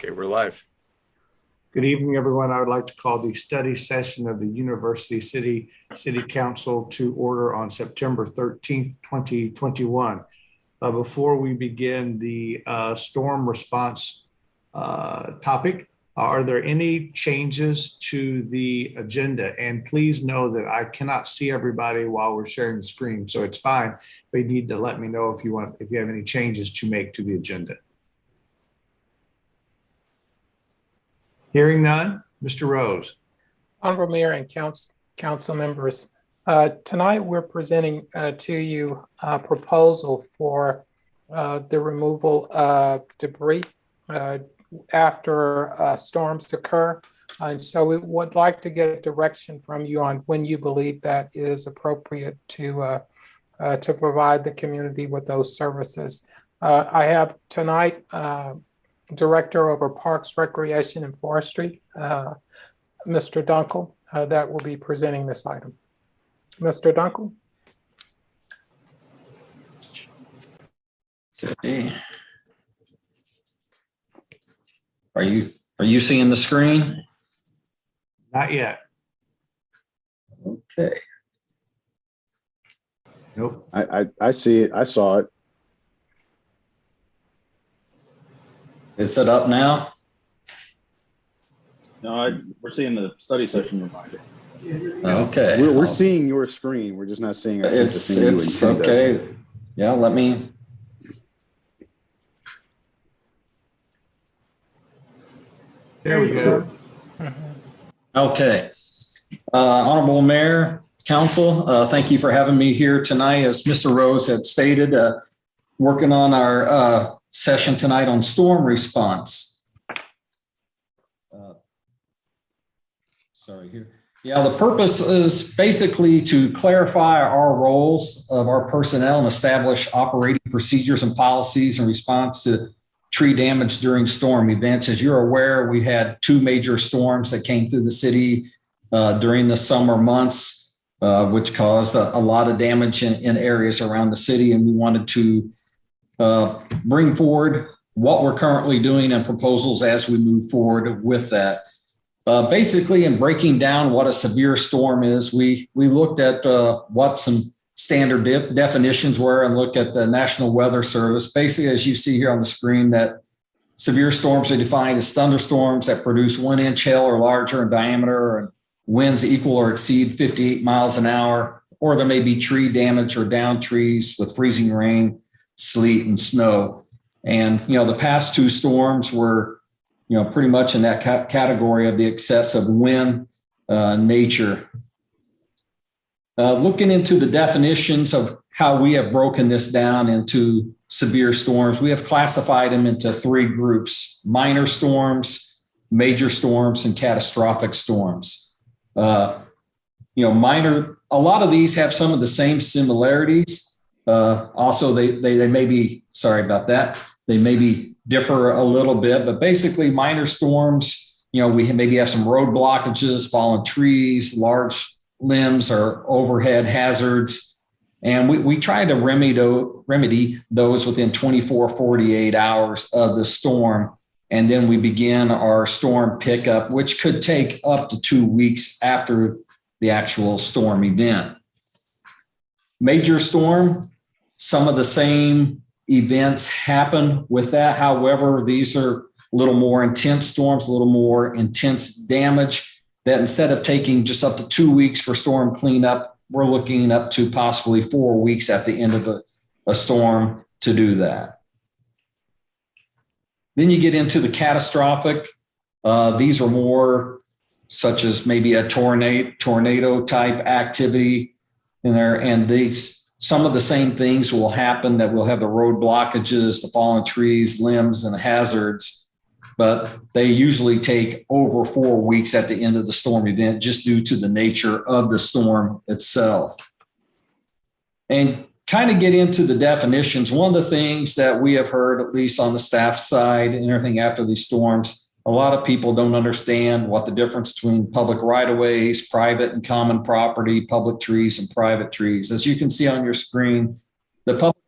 Okay, we're live. Good evening, everyone. I would like to call the study session of the University City Council to order on September 13th, 2021. Before we begin the storm response topic, are there any changes to the agenda? And please know that I cannot see everybody while we're sharing the screen, so it's fine. But you need to let me know if you have any changes to make to the agenda. Hearing none, Mr. Rose. Honorable Mayor and council members, tonight we're presenting to you a proposal for the removal of debris after storms occur. And so we would like to get direction from you on when you believe that is appropriate to provide the community with those services. I have tonight Director over Parks, Recreation, and Forestry, Mr. Dunkel, that will be presenting this item. Mr. Dunkel. Okay. Are you seeing the screen? Not yet. Okay. Nope. I see it. I saw it. Is it up now? No, we're seeing the study session reminder. Okay. We're seeing your screen. We're just not seeing. It's okay. Yeah, let me. There we go. Okay. Honorable Mayor, Council, thank you for having me here tonight. As Mr. Rose had stated, working on our session tonight on storm response. Sorry here. Yeah, the purpose is basically to clarify our roles of our personnel and establish operating procedures and policies in response to tree damage during storm events. As you're aware, we had two major storms that came through the city during the summer months, which caused a lot of damage in areas around the city. And we wanted to bring forward what we're currently doing and proposals as we move forward with that. Basically, in breaking down what a severe storm is, we looked at what some standard definitions were and looked at the National Weather Service. Basically, as you see here on the screen, that severe storms are defined as thunderstorms that produce 1 inch hail or larger in diameter and winds equal or exceed 58 miles an hour, or there may be tree damage or downed trees with freezing rain, sleet, and snow. And, the past two storms were, pretty much in that category of the excessive wind nature. Looking into the definitions of how we have broken this down into severe storms, we have classified them into three groups: minor storms, major storms, and catastrophic storms. Minor, a lot of these have some of the same similarities. Also, they may be, sorry about that, they maybe differ a little bit, but basically minor storms, we maybe have some road blockages, fallen trees, large limbs or overhead hazards. And we try to remedy those within 24, 48 hours of the storm. And then we begin our storm pickup, which could take up to 2 weeks after the actual storm event. Major storm, some of the same events happen with that. However, these are a little more intense storms, a little more intense damage that instead of taking just up to 2 weeks for storm cleanup, we're looking up to possibly 4 weeks at the end of a storm to do that. Then you get into the catastrophic. These are more such as maybe a tornado type activity in there. And some of the same things will happen, that we'll have the road blockages, the fallen trees, limbs, and hazards, but they usually take over 4 weeks at the end of the storm event just due to the nature of the storm itself. And kind of get into the definitions. One of the things that we have heard, at least on the staff side and everything after these storms, a lot of people don't understand what the difference between public right-of-ways, private and common property, public trees and private trees. As you can see on your screen, the public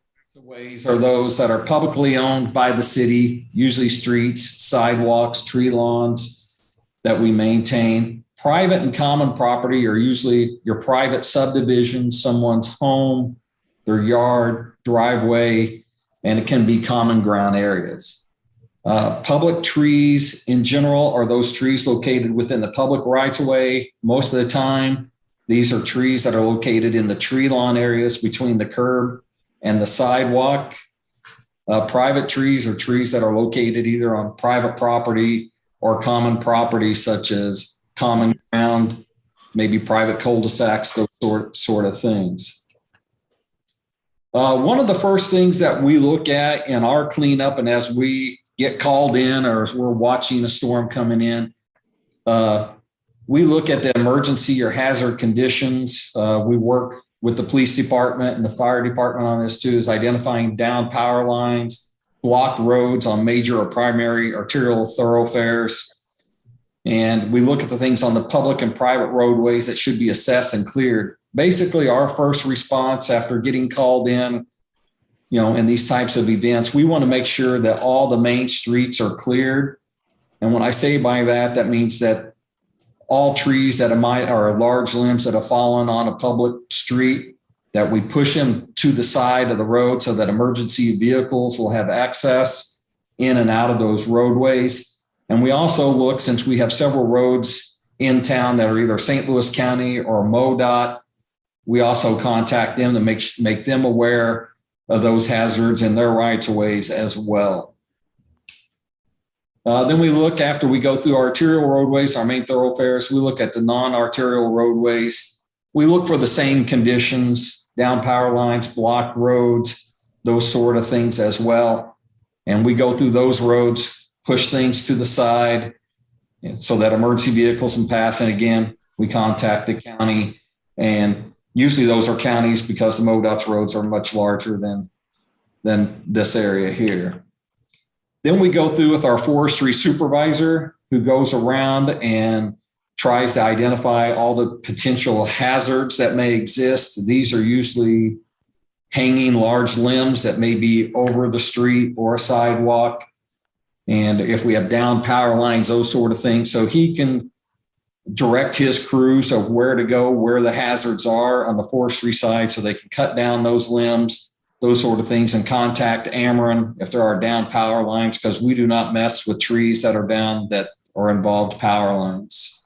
Ways are those that are publicly owned by the city, usually streets, sidewalks, tree lawns that we maintain. Private and common property are usually your private subdivisions, someone's home, their yard, driveway, and it can be common ground areas. Public trees in general are those trees located within the public rights of way. Most of the time, these are trees that are located in the tree lawn areas between the curb and the sidewalk. Private trees are trees that are located either on private property or common property, such as common ground, maybe private cul-de-sacs, those sort of things. One of the first things that we look at in our cleanup, and as we get called in or as we're watching a storm coming in, we look at the emergency or hazard conditions. We work with the police department and the fire department on this too, is identifying down power lines, blocked roads on major or primary arterial thoroughfares. And we look at the things on the public and private roadways that should be assessed and cleared. Basically, our first response after getting called in, in these types of events, we want to make sure that all the main streets are cleared. And when I say by that, that means that all trees that are large limbs that have fallen on a public street, that we push them to the side of the road so that emergency vehicles will have access in and out of those roadways. And we also look, since we have several roads in town that are either St. Louis County or MoDOT, we also contact them to make them aware of those hazards in their rights of ways as well. Then we look, after we go through arterial roadways, our main thoroughfares, we look at the non-arterial roadways. We look for the same conditions, down power lines, blocked roads, those sort of things as well. And we go through those roads, push things to the side so that emergency vehicles can pass. And again, we contact the county, and usually those are counties because the MoDOT's roads are much larger than this area here. Then we go through with our forestry supervisor, who goes around and tries to identify all the potential hazards that may exist. These are usually hanging large limbs that may be over the street or a sidewalk. And if we have down power lines, those sort of things. So he can direct his crews of where to go, where the hazards are on the forestry side, so they can cut down those limbs, those sort of things, and contact Ameren if there are down power lines, because we do not mess with trees that are down that are involved power lines.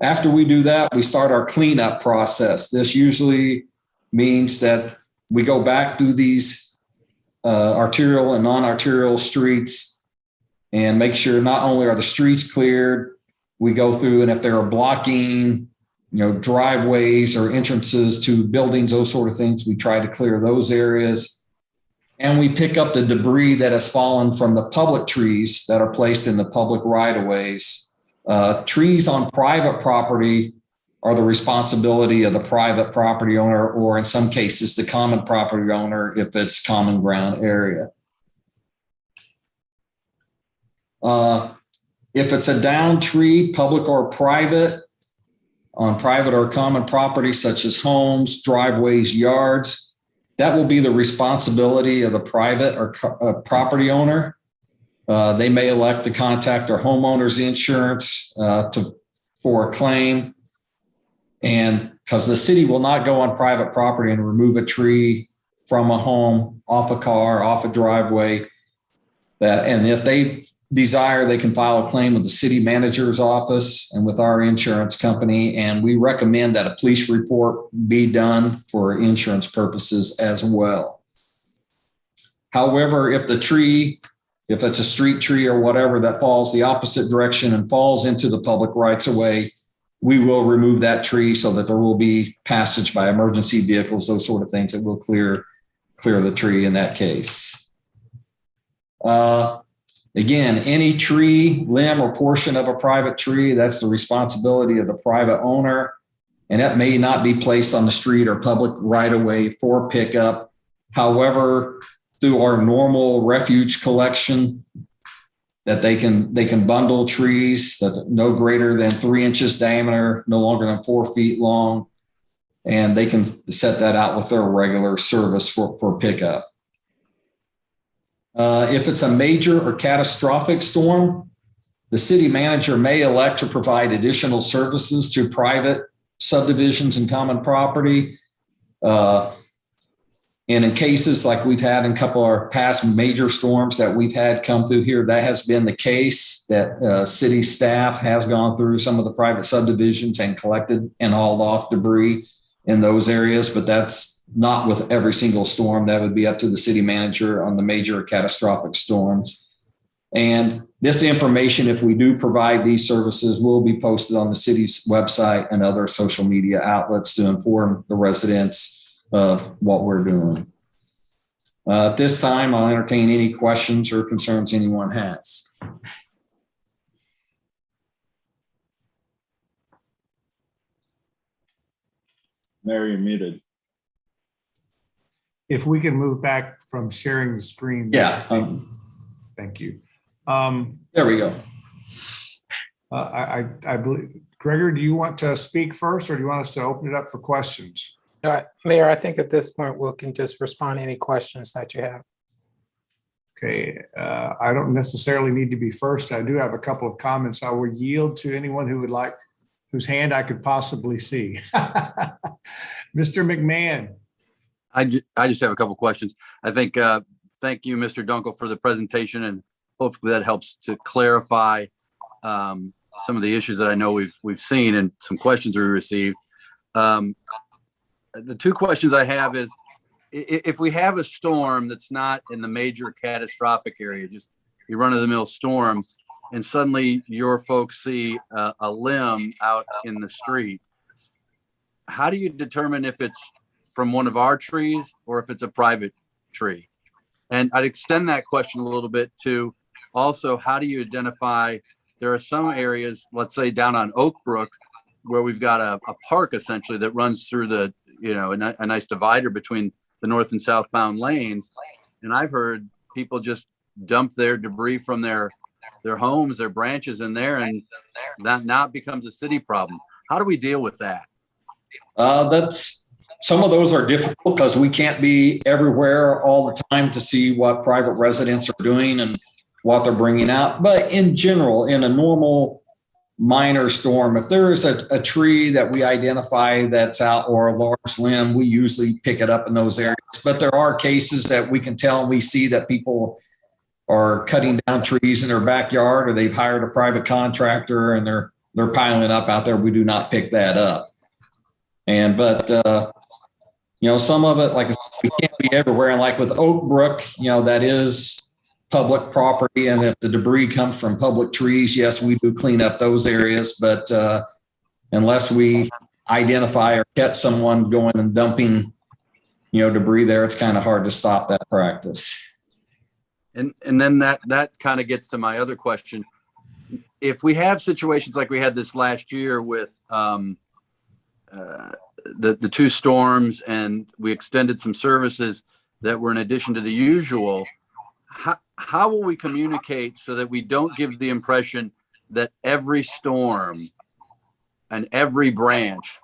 After we do that, we start our cleanup process. This usually means that we go back through these arterial and non-arterial streets and make sure not only are the streets cleared, we go through, and if there are blocking, driveways or entrances to buildings, those sort of things, we try to clear those areas. And we pick up the debris that has fallen from the public trees that are placed in the public right-of-ways. Trees on private property are the responsibility of the private property owner, or in some cases, the common property owner if it's common ground area. If it's a down tree, public or private, on private or common property, such as homes, driveways, yards, that will be the responsibility of the private or property owner. They may elect to contact their homeowner's insurance for a claim. And because the city will not go on private property and remove a tree from a home, off a car, off a driveway, and if they desire, they can file a claim with the city manager's office and with our insurance company. And we recommend that a police report be done for insurance purposes as well. However, if it's a street tree or whatever that falls the opposite direction and falls into the public rights of way, we will remove that tree so that there will be passage by emergency vehicles, those sort of things that will clear the tree in that case. Again, any tree, limb, or portion of a private tree, that's the responsibility of the private owner. And that may not be placed on the street or public right-of-way for pickup. However, through our normal refuge collection, that they can bundle trees that no greater than 3 inches diameter, no longer than 4 feet long, and they can set that out with their regular service for pickup. If it's a major or catastrophic storm, the city manager may elect to provide additional services to private subdivisions and common property. And in cases like we've had in a couple of our past major storms that we've had come through here, that has been the case, that city staff has gone through some of the private subdivisions and collected and hauled off debris in those areas, but that's not with every single storm. That would be up to the city manager on the major catastrophic storms. And this information, if we do provide these services, will be posted on the city's website and other social media outlets to inform the residents of what we're doing. At this time, I'll entertain any questions or concerns anyone has. Mary, you're muted. If we can move back from sharing the screen. Yeah. Thank you. There we go. I believe, Gregor, do you want to speak first, or do you want us to open it up for questions? Mayor, I think at this point, we can just respond to any questions that you have. Okay, I don't necessarily need to be first. I do have a couple of comments. I will yield to anyone who would like, whose hand I could possibly see. Mr. McMahon. I just have a couple questions. I think, thank you, Mr. Dunkel, for the presentation, and hopefully that helps to clarify some of the issues that I know we've seen and some questions we received. The two questions I have is, if we have a storm that's not in the major catastrophic area, just your run-of-the-mill storm, and suddenly your folks see a limb out in the street, how do you determine if it's from one of our trees or if it's a private tree? And I'd extend that question a little bit to also, how do you identify, there are some areas, let's say down on Oak Brook, where we've got a park essentially that runs through the, a nice divider between the north and southbound lanes. And I've heard people just dump their debris from their homes, their branches in there, and that now becomes a city problem. How do we deal with that? Some of those are difficult because we can't be everywhere all the time to see what private residents are doing and what they're bringing out. But in general, in a normal minor storm, if there is a tree that we identify that's out or a large limb, we usually pick it up in those areas. But there are cases that we can tell and we see that people are cutting down trees in their backyard, or they've hired a private contractor and they're piling up out there. We do not pick that up. But some of it, like I said, we can't be everywhere. And like with Oak Brook, that is public property. And if the debris comes from public trees, yes, we do clean up those areas. But unless we identify or catch someone going and dumping, debris there, it's kind of hard to stop that practice. And then that kind of gets to my other question. If we have situations like we had this last year with the two storms, and we extended some services that were in addition to the usual, how will we communicate so that we don't give the impression that every storm and every branch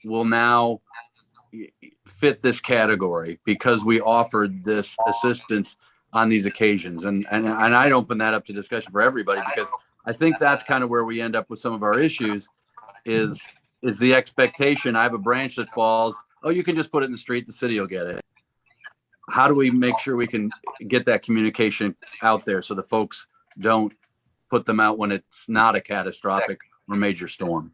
will now fit this category because we offered this assistance on these occasions? And I'd open that up to discussion for everybody, because I think that's kind of where we end up with some of our issues is the expectation. I have a branch that falls, oh, you can just put it in the street, the city will get it. How do we make sure we can get that communication out there so the folks don't put them out when it's not a catastrophic or major storm?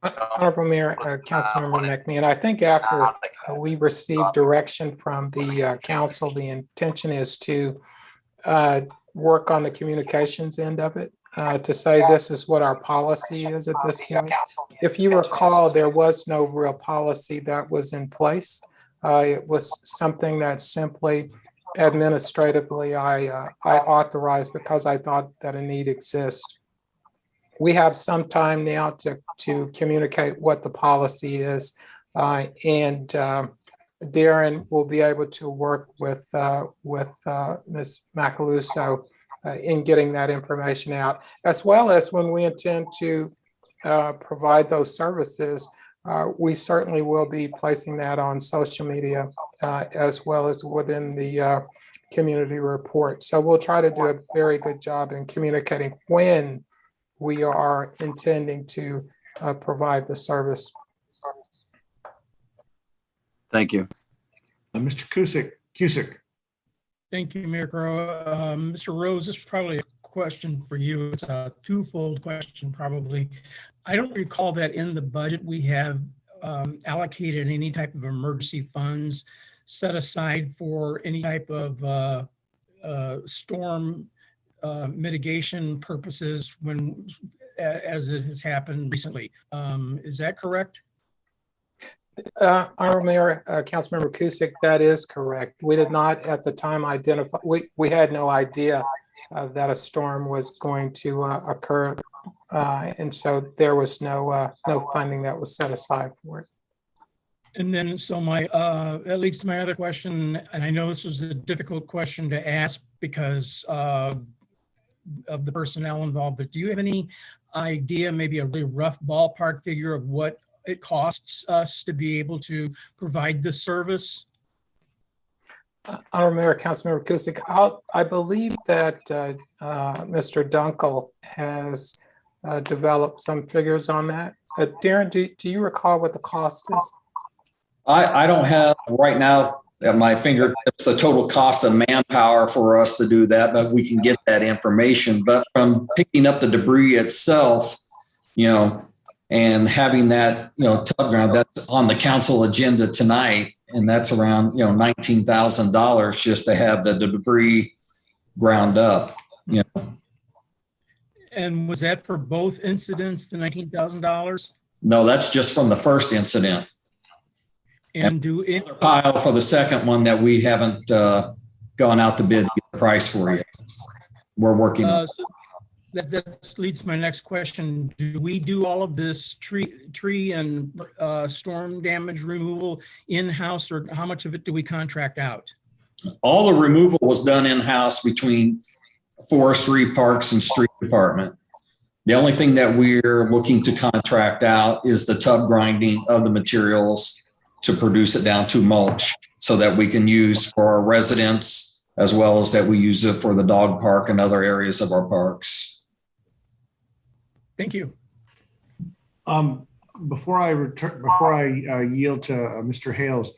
Honorable Mayor, Councilmember McMahon, I think after we received direction from the council, the intention is to work on the communications end of it, to say this is what our policy is at this point. If you recall, there was no real policy that was in place. It was something that simply administratively I authorized because I thought that a need exists. We have some time now to communicate what the policy is, and Darren will be able to work with Ms. Macaluso in getting that information out, as well as when we intend to provide those services, we certainly will be placing that on social media as well as within the community report. So we'll try to do a very good job in communicating when we are intending to provide the service. Thank you. Mr. Cusick. Thank you, Mayor Crowe. Mr. Rose, this is probably a question for you. It's a twofold question, probably. I don't recall that in the budget we have allocated any type of emergency funds set aside for any type of storm mitigation purposes as it has happened recently. Is that correct? Honorable Mayor, Councilmember Cusick, that is correct. We did not at the time identify, we had no idea that a storm was going to occur. And so there was no funding that was set aside for it. And then, so that leads to my other question, and I know this was a difficult question to ask because of the personnel involved, but do you have any idea, maybe a really rough ballpark figure of what it costs us to be able to provide this service? Honorable Mayor, Councilmember Cusick, I believe that Mr. Dunkel has developed some figures on that. Darren, do you recall what the cost is? I don't have right now at my fingertips the total cost of manpower for us to do that, but we can get that information. But from picking up the debris itself, and having that, tub ground, that's on the council agenda tonight, and that's around, $19,000 just to have the debris ground up. And was that for both incidents, the $19,000? No, that's just from the first incident. And do it pile for the second one that we haven't gone out to bid to get the price for yet. We're working on. So that leads to my next question. Do we do all of this tree and storm damage removal in-house, or how much of it do we contract out? All the removal was done in-house between forestry, parks, and street department. The only thing that we're looking to contract out is the tub grinding of the materials to produce it down to mulch so that we can use for our residents, as well as that we use it for the dog park and other areas of our parks. Thank you. Before I yield to Mr. Hales,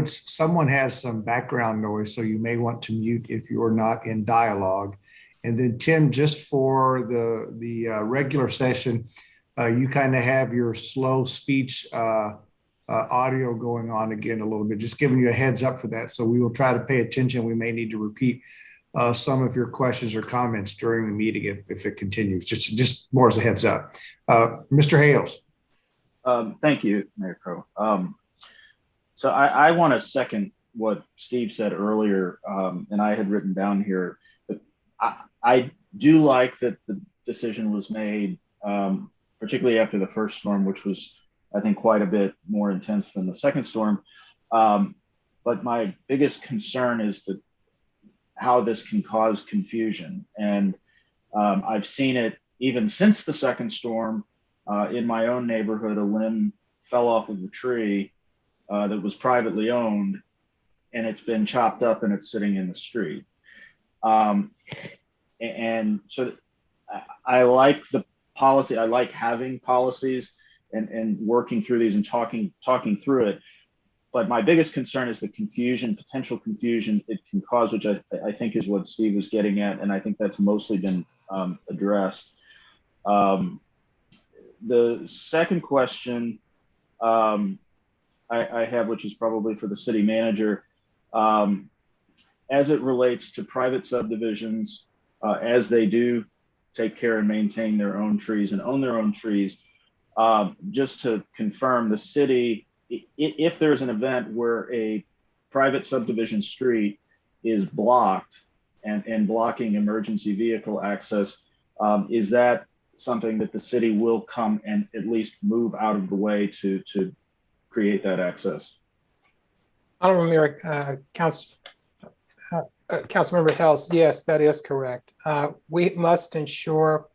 someone has some background noise, so you may want to mute if you're not in dialogue. And then Tim, just for the regular session, you kind of have your slow speech audio going on again a little bit, just giving you a heads up for that. So we will try to pay attention. We may need to repeat some of your questions or comments during the meeting if it continues, just more as a heads up. Mr. Hales. Thank you, Mayor Crowe. So I want to second what Steve said earlier, and I had written down here. But I do like that the decision was made, particularly after the first storm, which was, I think, quite a bit more intense than the second storm. But my biggest concern is how this can cause confusion. And I've seen it even since the second storm. In my own neighborhood, a limb fell off of the tree that was privately owned, and it's been chopped up and it's sitting in the street. And so I like the policy. I like having policies and working through these and talking through it. But my biggest concern is the confusion, potential confusion it can cause, which I think is what Steve was getting at. And I think that's mostly been addressed. The second question I have, which is probably for the city manager, as it relates to private subdivisions, as they do take care and maintain their own trees and own their own trees, just to confirm, the city, if there's an event where a private subdivision street is blocked and blocking emergency vehicle access, is that something that the city will come and at least move out of the way to create that access? Honorable Mayor, Councilmember Hales, yes, that is correct. We must ensure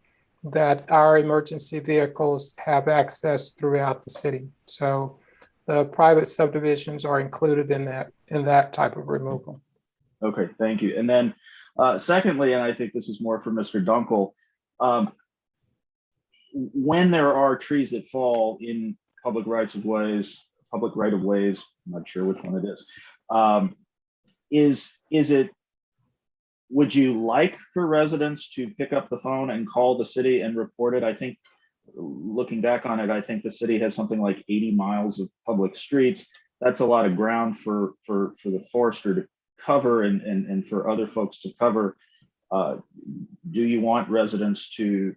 that our emergency vehicles have access throughout the city. So the private subdivisions are included in that type of removal. Okay, thank you. And then secondly, and I think this is more for Mr. Dunkel, when there are trees that fall in public rights of ways, public right of ways, I'm not sure which one it is it, would you like for residents to pick up the phone and call the city and report it? I think looking back on it, I think the city has something like 80 miles of public streets. That's a lot of ground for the forester to cover and for other folks to cover. Do you want residents to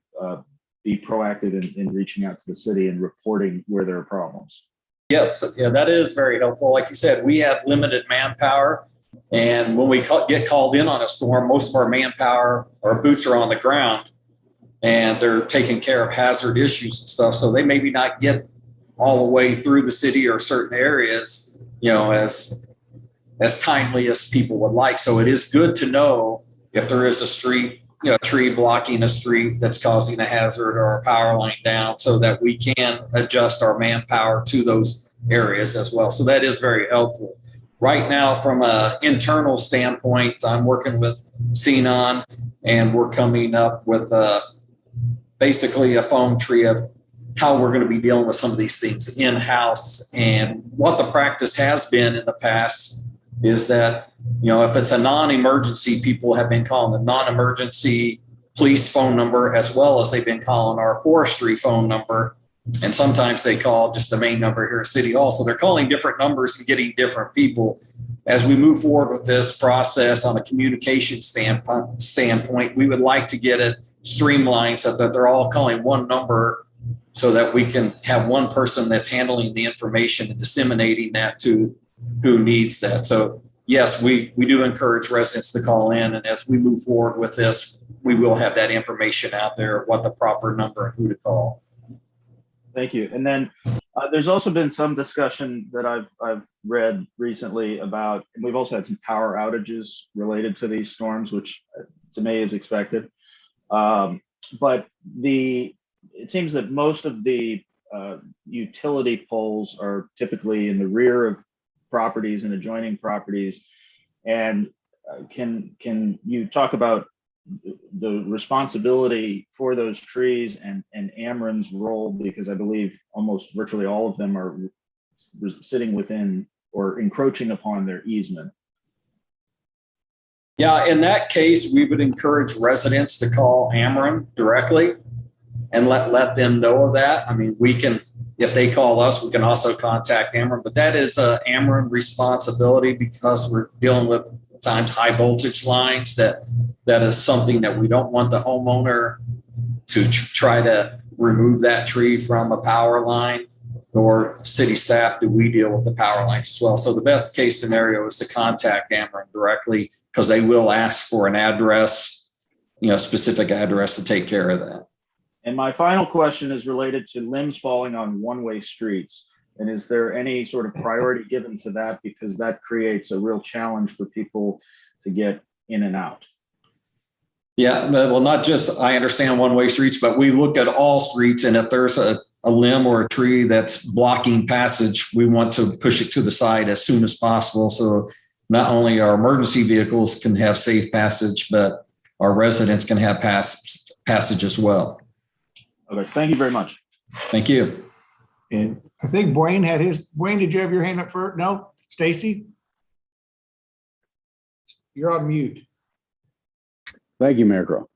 be proactive in reaching out to the city and reporting where there are problems? Yes, yeah, that is very helpful. Like you said, we have limited manpower. And when we get called in on a storm, most of our manpower, our boots are on the ground and they're taking care of hazard issues and stuff. So they maybe not get all the way through the city or certain areas, as timely as people would like. So it is good to know if there is a tree blocking a street that's causing a hazard or a power line down, so that we can adjust our manpower to those areas as well. So that is very helpful. Right now, from an internal standpoint, I'm working with CNON, and we're coming up with basically a foam tree of how we're going to be dealing with some of these things in-house. And what the practice has been in the past is that, if it's a non-emergency, people have been calling the non-emergency police phone number, as well as they've been calling our forestry phone number. And sometimes they call just the main number here at City Hall. So they're calling different numbers and getting different people. As we move forward with this process on a communication standpoint, we would like to get it streamlined so that they're all calling one number, so that we can have one person that's handling the information and disseminating that to who needs that. So yes, we do encourage residents to call in. And as we move forward with this, we will have that information out there, what the proper number and who to call. Thank you. And then there's also been some discussion that I've read recently about, and we've also had some power outages related to these storms, which to me is expected. But it seems that most of the utility poles are typically in the rear of properties and adjoining properties. And can you talk about the responsibility for those trees and Amren's role, because I believe almost virtually all of them are sitting within or encroaching upon their easement? Yeah, in that case, we would encourage residents to call Ameren directly and let them know of that. I mean, we can, if they call us, we can also contact Ameren, but that is a Ameren responsibility, because we're dealing with at times high voltage lines. That is something that we don't want the homeowner to try to remove that tree from a power line, or city staff, do we deal with the power lines as well. So the best case scenario is to contact Ameren directly, because they will ask for an address, specific address to take care of that. And my final question is related to limbs falling on one-way streets. And is there any sort of priority given to that? Because that creates a real challenge for people to get in and out. Yeah, well, not just, I understand one-way streets, but we look at all streets. And if there's a limb or a tree that's blocking passage, we want to push it to the side as soon as possible. So not only our emergency vehicles can have safe passage, but our residents can have passage as well. Okay, thank you very much. Thank you. And I think Dwayne had his. Dwayne, did you have your hand up first? No? Stacy? You're on mute. Thank you, Mayor Crow.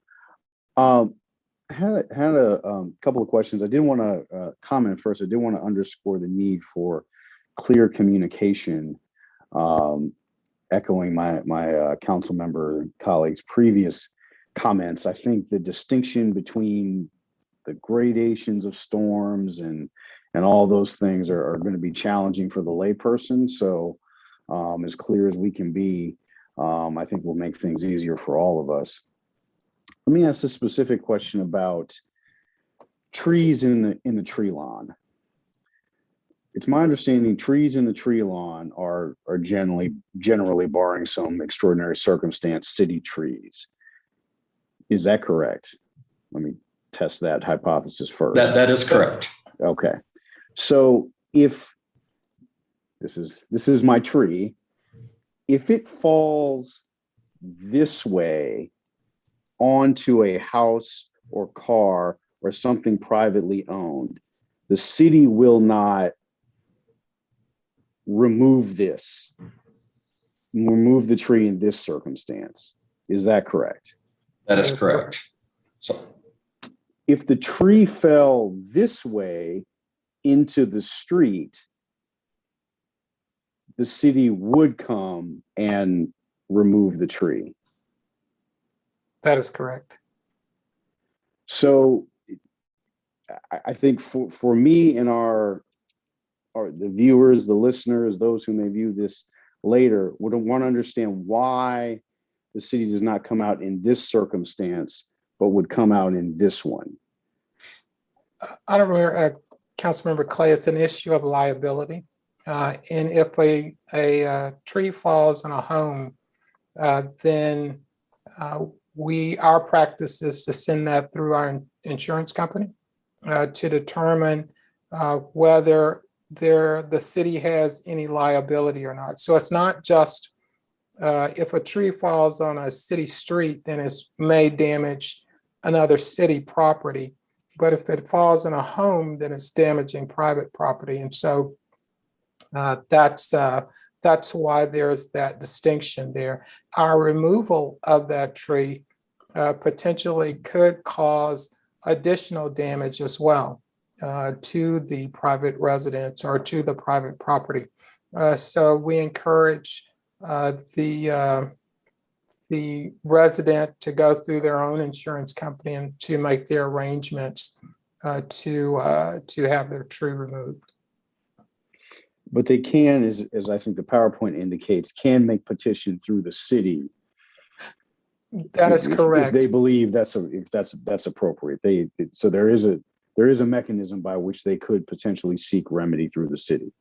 Had a couple of questions. I did want to comment first. I did want to underscore the need for clear communication, echoing my council member colleagues' previous comments. I think the distinction between the gradations of storms and all those things are going to be challenging for the layperson. So as clear as we can be, I think will make things easier for all of us. Let me ask a specific question about trees in the tree lawn. It's my understanding trees in the tree lawn are generally barring some extraordinary circumstance, city trees. Is that correct? Let me test that hypothesis first. That is correct. Okay. So if this is my tree, if it falls this way onto a house or car or something privately owned, the city will not remove the tree in this circumstance. Is that correct? That is correct. So if the tree fell this way into the street, the city would come and remove the tree. That is correct. So I think for me and the viewers, the listeners, those who may view this later would want to understand why the city does not come out in this circumstance, but would come out in this one. I don't remember, Councilmember Clay, it's an issue of liability. And if a tree falls on a home, then our practice is to send that through our insurance company to determine whether the city has any liability or not. So it's not just if a tree falls on a city street, then it may damage another city property. But if it falls in a home, then it's damaging private property. And so that's why there's that distinction there. Our removal of that tree potentially could cause additional damage as well to the private residence or to the private property. So we encourage the resident to go through their own insurance company and to make their arrangements to have their tree removed. But they can, as I think the PowerPoint indicates, can make petition through the city. That is correct. If they believe that's appropriate. So there is a mechanism by which they could potentially seek remedy through the city.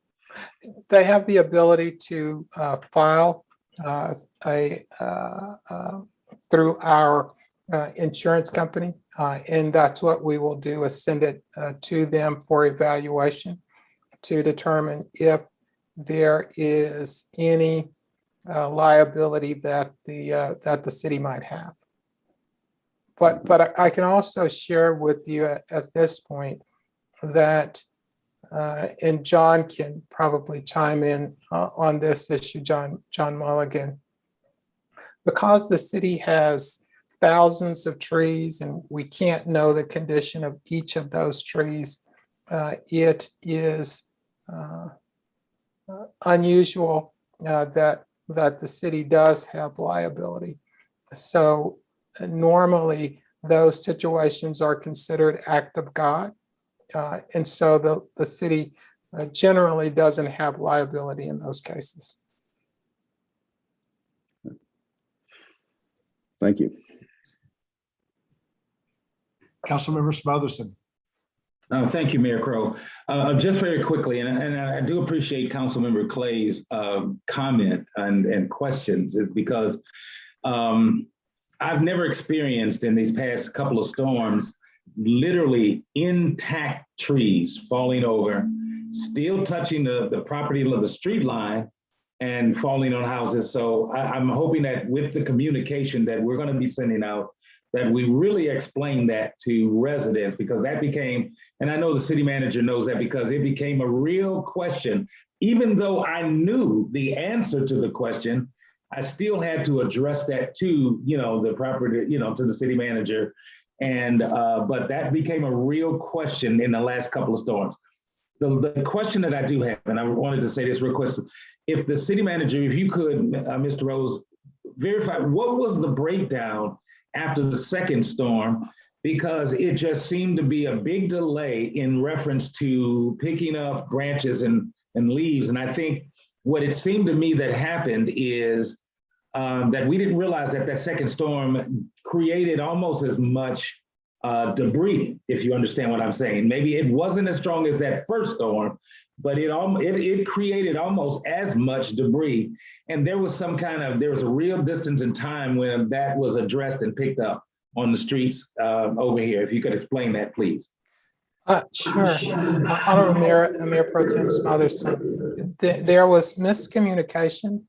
They have the ability to file through our insurance company, and that's what we will do, is send it to them for evaluation to determine if there is any liability that the city might have. But I can also share with you at this point that, and John can probably chime in on this issue, John Mulligan, because the city has thousands of trees and we can't know the condition of each of those trees. It is unusual that the city does have liability. So normally those situations are considered act of God. And so the city generally doesn't have liability in those cases. Thank you. Councilmember Smotherson. Thank you, Mayor Crow. Just very quickly, and I do appreciate Councilmember Clay's comment and questions, is because I've never experienced in these past couple of storms literally intact trees falling over, still touching the property of the street line and falling on houses. So I'm hoping that with the communication that we're going to be sending out, that we really explain that to residents, because that became, and I know the city manager knows that, because it became a real question. Even though I knew the answer to the question, I still had to address that to, the property, to the city manager. And, but that became a real question in the last couple of storms. The question that I do have, and I wanted to say this real quick, if the city manager, if you could, Mr. Rose, verify what was the breakdown after the second storm, because it just seemed to be a big delay in reference to picking up branches and leaves. And I think what it seemed to me that happened is that we didn't realize that that second storm created almost as much debris, if you understand what I'm saying. Maybe it wasn't as strong as that first storm, but it created almost as much debris. And there was a real distance in time when that was addressed and picked up. on the streets over here. If you could explain that, please. Sure. Honorable Mayor Pro Tem Smotherson, there was miscommunication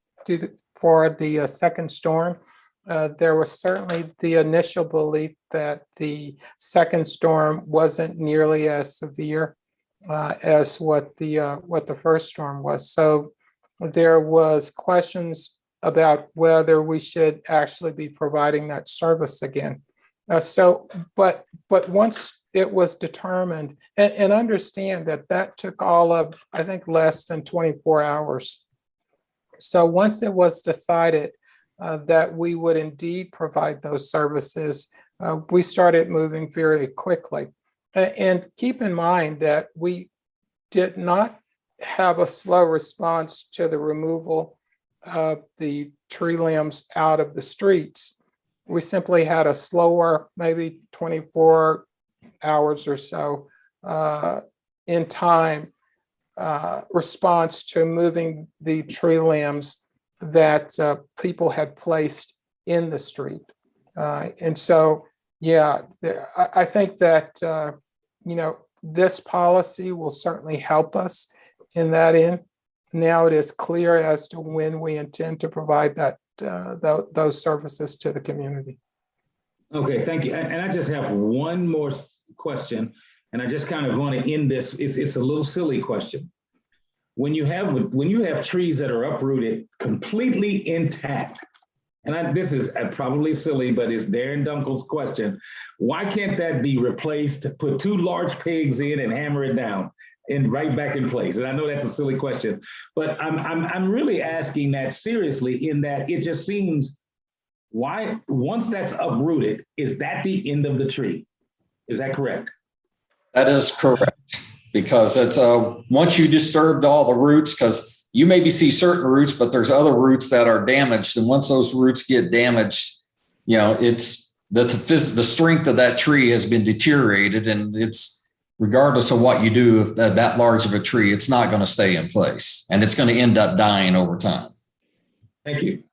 for the second storm. There was certainly the initial belief that the second storm wasn't nearly as severe as what the first storm was. So there was questions about whether we should actually be providing that service again. But once it was determined, and understand that took all of, I think, less than 24 hours. So once it was decided that we would indeed provide those services, we started moving very quickly. And keep in mind that we did not have a slow response to the removal of the tree limbs out of the streets. We simply had a slower, maybe 24 hours or so in time response to moving the tree limbs that people had placed in the street. And so, yeah, I think that, this policy will certainly help us in that end. Now it is clear as to when we intend to provide those services to the community. Okay, thank you. And I just have one more question, and I just kind of want to end this. It's a little silly question. When you have trees that are uprooted completely intact, and this is probably silly, but it's Darren Dunkel's question. Why can't that be replaced to put 2 large pigs in and hammer it down and right back in place? And I know that's a silly question, but I'm really asking that seriously, in that it just seems, why, once that's uprooted, is that the end of the tree? Is that correct? That is correct, because it's once you disturbed all the roots, because you maybe see certain roots, but there's other roots that are damaged. And once those roots get damaged, it's the strength of that tree has been deteriorated, and it's, regardless of what you do, if that large of a tree, it's not going to stay in place, and it's going to end up dying over time. Thank you.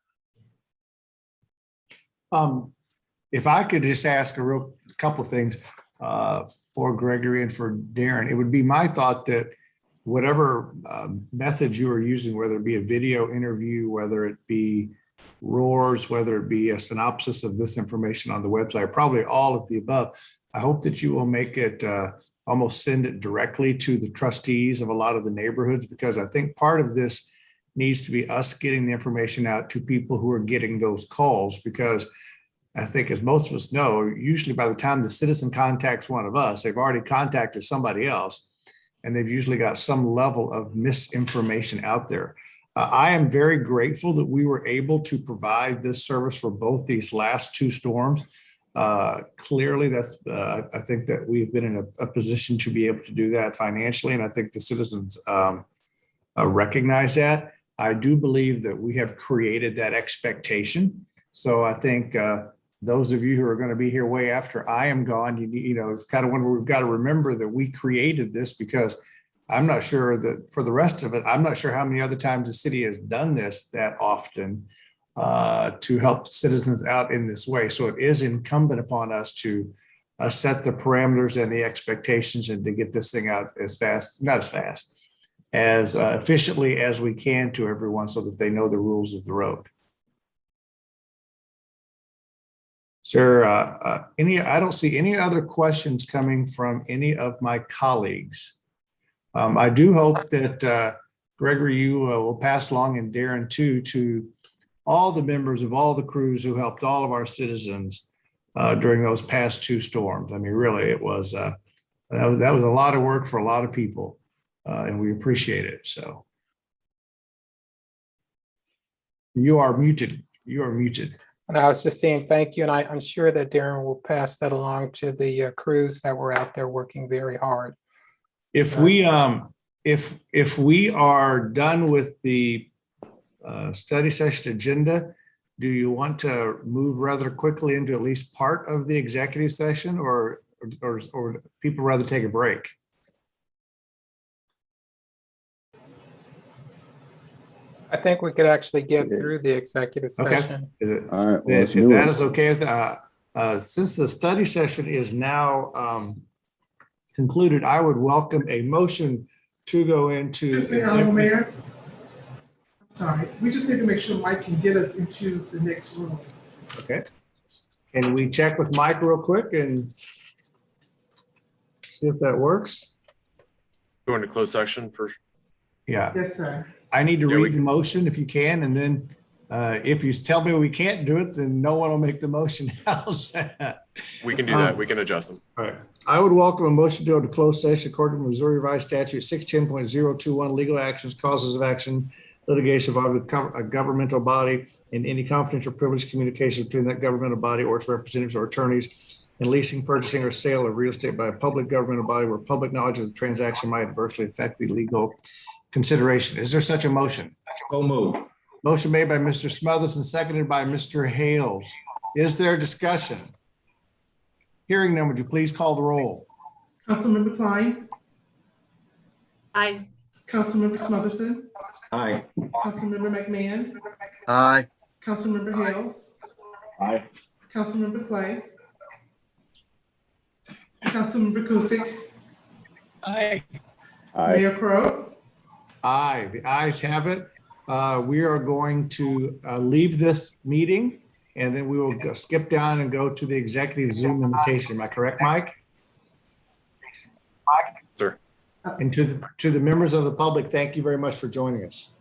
If I could just ask a couple of things for Gregory and for Darren, it would be my thought that whatever methods you are using, whether it be a video interview, whether it be roars, whether it be a synopsis of this information on the website, probably all of the above, I hope that you will make it, almost send it directly to the trustees of a lot of the neighborhoods, because I think part of this needs to be us getting the information out to people who are getting those calls, because I think, as most of us know, usually by the time the citizen contacts one of us, they've already contacted somebody else, and they've usually got some level of misinformation out there. I am very grateful that we were able to provide this service for both these last 2 storms. Clearly, that's I think that we've been in a position to be able to do that financially, and I think the citizens recognize that. I do believe that we have created that expectation. So I think those of you who are going to be here way after I am gone, it's kind of when we've got to remember that we created this, because I'm not sure that for the rest of it, I'm not sure how many other times the city has done this that often to help citizens out in this way. So it is incumbent upon us to set the parameters and the expectations, and to get this thing out as fast, not as fast, as efficiently as we can to everyone, so that they know the rules of the road. Sir, I don't see any other questions coming from any of my colleagues. I do hope that Gregory, you will pass along, and Darren too, to all the members of all the crews who helped all of our citizens during those past 2 storms. I mean, really, it was that was a lot of work for a lot of people, and we appreciate it. So you are muted. You are muted. And I was just saying thank you, and I'm sure that Darren will pass that along to the crews that were out there working very hard. If we are done with the study session agenda, do you want to move rather quickly into at least part of the executive session, or people rather take a break? I think we could actually get through the executive session. Is it, All right, well, let's if do that it. is okay, Since the study session is now concluded, I would welcome a motion to go into. Excuse me, Mayor. Sorry, we just need to make sure Mike can get us into the next room. Okay. Can we check with Mike real quick and see if that works? Going to closed section first. Yeah, Yes, sir. I need to Yeah, we read the motion if you can, and then if you tell me we can't do it, then no one will make the motion. How's that? We can do that. We can adjust them. All right. I would welcome a motion to go to closed session according to Missouri Revised Statute 610.021, legal actions, causes of action, litigation involving a governmental body, and any confidential privileged communication between that governmental body or its representatives or attorneys, and leasing, purchasing, or sale of real estate by a public governmental body where public knowledge of the transaction might adversely affect the legal consideration. Is there such a motion? So move. Motion made by Mr. Smothers and seconded by Mr. Hales. Is there discussion? Hearing none, would you please call the roll? Councilmember Klein, Aye. Councilmember Smotherson, Aye. Councilmember McMahon, Aye. Councilmember Hales, Aye. Councilmember Clay, Councilmember Kusick, Aye. Aye. Mayor Crowe. Aye, the ayes have it. We are going to leave this meeting and then we will skip down and go to the executive Zoom invitation. Am I correct, Mike? Sir. And to the members of the public, thank you very much for joining us.